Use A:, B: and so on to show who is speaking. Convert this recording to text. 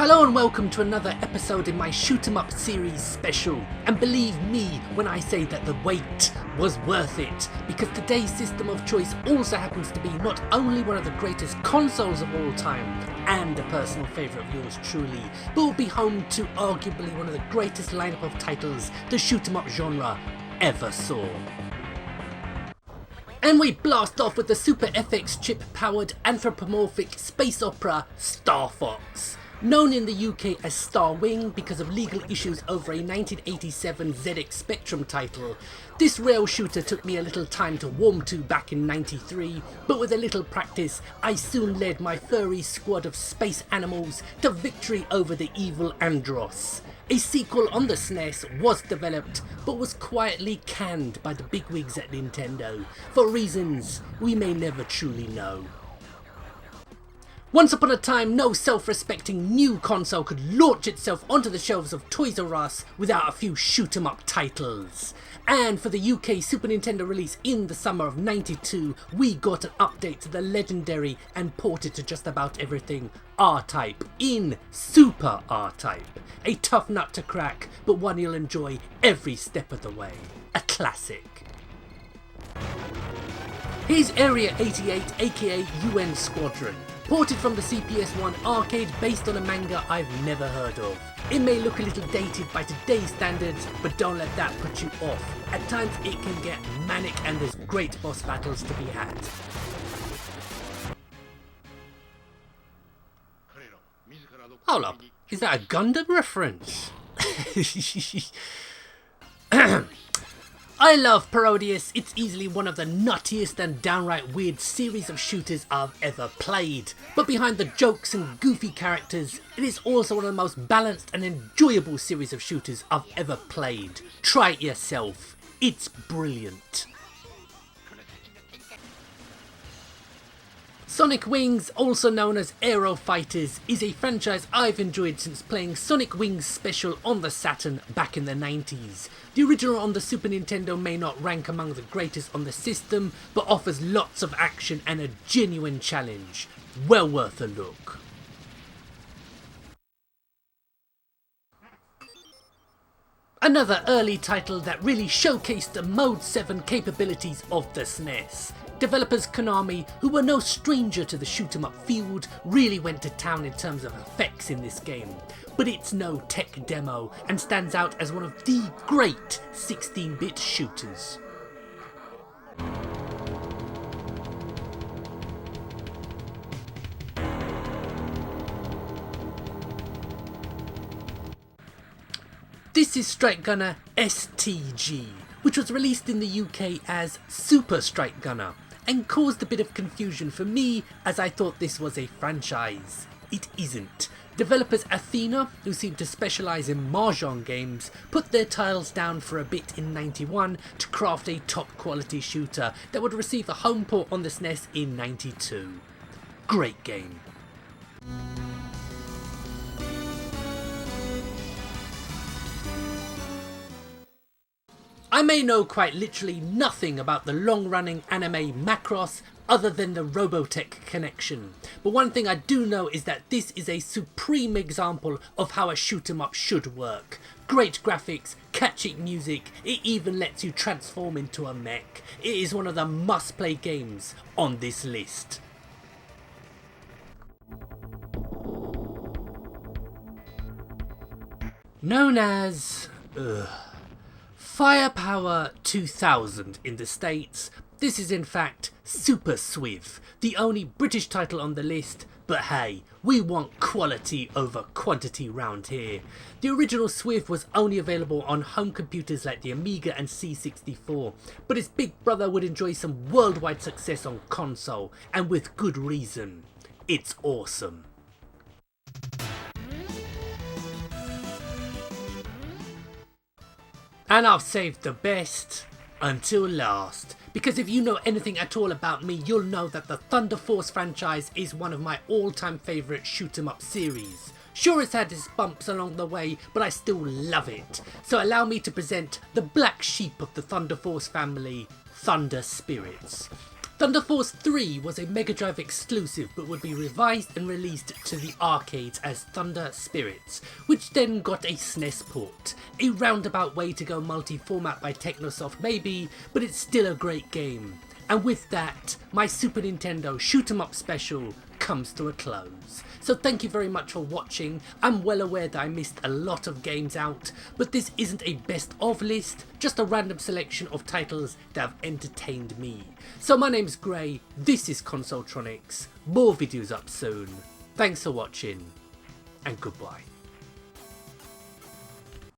A: Hello and welcome to another episode in my Shoot 'em Up series special, and believe me when I say that the wait was worth it, because today's system of choice also happens to be not only one of the greatest consoles of all time and a personal favourite of yours truly, but will be home to arguably one of the greatest lineup of titles the shoot 'em up genre ever saw. And we blast off with the Super FX chip powered anthropomorphic space opera Star Fox. Known in the UK as Star Wing because of legal issues over a 1987 ZX Spectrum title, this rail shooter took me a little time to warm to back in '93, but with a little practice I soon led my furry squad of space animals to victory over the evil Andros. A sequel on the SNES was developed, but was quietly canned by the bigwigs at Nintendo, for reasons we may never truly know. Once upon a time, no self-respecting new console could launch itself onto the shelves of Toys R Us without a few shoot-em-up titles. And for the UK Super Nintendo release in the summer of '92, we got an update to the legendary and ported to just about everything R-Type in Super R-Type. A tough nut to crack, but one you'll enjoy every step of the way. A classic. Here's Area 88 aka UN Squadron. Ported from the CPS-1 arcade based on a manga I've never heard of. It may look a little dated by today's standards, but don't let that put you off. At times it can get manic and there's great boss battles to be had. Hold up, is that a Gundam reference? I love Parodius. It's easily one of the nuttiest and downright weird series of shooters I've ever played. But behind the jokes and goofy characters, it is also one of the most balanced and enjoyable series of shooters I've ever played. Try it yourself. It's brilliant. Sonic Wings, also known as Aero Fighters, is a franchise I've enjoyed since playing Sonic Wings Special on the Saturn back in the 90s. The original on the Super Nintendo may not rank among the greatest on the system, but offers lots of action and a genuine challenge. Well worth a look. Another early title that really showcased the Mode 7 capabilities of the SNES. Developers Konami, who were no stranger to the shoot-em-up field, really went to town in terms of effects in this game. But it's no tech demo and stands out as one of the great 16-bit shooters. This is Strike Gunner STG, which was released in the UK as Super Strike Gunner, and caused a bit of confusion for me as I thought this was a franchise. It isn't. Developers Athena, who seem to specialise in Mahjong games, put their tiles down for a bit in '91 to craft a top quality shooter that would receive a home port on the SNES in '92. Great game. I may know quite literally nothing about the long-running anime Macross other than the Robotech connection, but one thing I do know is that this is a supreme example of how a shoot-em-up should work. Great graphics, catchy music, it even lets you transform into a mech. It is one of the must-play games on this list. Known as Firepower 2000 in the States, this is in fact Super Swiv, the only British title on the list, but hey, we want quality over quantity round here. The original Swiv was only available on home computers like the Amiga and C64, but its big brother would enjoy some worldwide success on console, and with good reason. It's awesome. And I've saved the best until last, because if you know anything at all about me, you'll know that the Thunder Force franchise is one of my all-time favourite shoot-em-up series. Sure, it's had its bumps along the way, but I still love it. So allow me to present the black sheep of the Thunder Force family, Thunder Spirits. Thunder Force 3 was a Mega Drive exclusive but would be revised and released to the arcades as Thunder Spirits, which then got a SNES port. A roundabout way to go multi-format by Technosoft maybe, but it's still a great game. And with that, my Super Nintendo Shoot 'em Up special comes to a close. So thank you very much for watching. I'm well aware that I missed a lot of games out, but this isn't a best of list, just a random selection of titles that have entertained me. So my name's Gray, this is Consoletronics, more videos up soon. Thanks for watching, and goodbye.